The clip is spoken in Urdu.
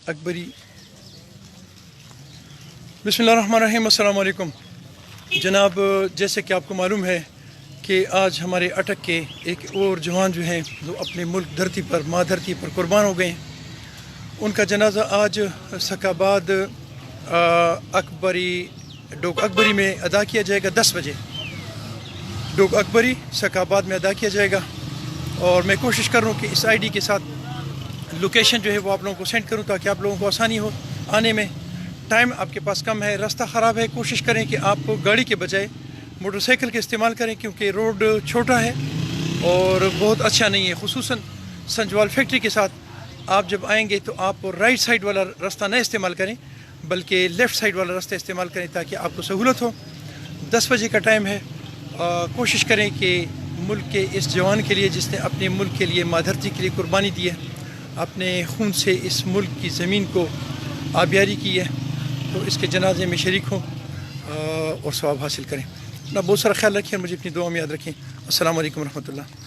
اکبری بسم اللہ الرحمن الرحیم۔ السلام علیکم جناب، جیسے کہ آپ کو معلوم ہے کہ آج ہمارے اٹک کے ایک اور جوان جو ہیں جو اپنے ملک دھرتی پر ماں دھرتی پر قربان ہو گئے ہیں، ان کا جنازہ آج سکھاباد ڈوک اکبری میں ادا کیا جائے گا 10 بجے۔ ڈوک اکبری سکھاباد میں ادا کیا جائے گا، اور میں کوشش کر رہا ہوں کہ اس آئی ڈی کے ساتھ لوکیشن جو ہے وہ آپ لوگوں کو سینڈ کروں تاکہ آپ لوگوں کو آسانی ہو آنے میں۔ ٹائم آپ کے پاس کم ہے، راستہ خراب ہے، کوشش کریں کہ آپ گاڑی کے بجائے موٹر سائیکل کا استعمال کریں، کیونکہ روڈ چھوٹا ہے اور بہت اچھا نہیں ہے۔ خصوصاً سنجوال فیکٹری کے ساتھ آپ جب آئیں گے تو آپ رائٹ سائڈ والا راستہ نہ استعمال کریں بلکہ لیفٹ سائڈ والا راستہ استعمال کریں تاکہ آپ کو سہولت ہو۔ 10 بجے کا ٹائم ہے۔ کوشش کریں کہ ملک کے اس جوان کے لیے جس نے اپنے ملک کے لیے ماں دھرتی کے لیے قربانی دی ہے، اپنے خون سے اس ملک کی زمین کو آبیاری کی ہے، تو اس کے جنازے میں شریک ہوں اور ثواب حاصل کریں۔ اپنا بہت سارا خیال رکھیں اور مجھے اپنی دعا میں یاد رکھیں۔ السلام علیکم ورحمۃ اللہ۔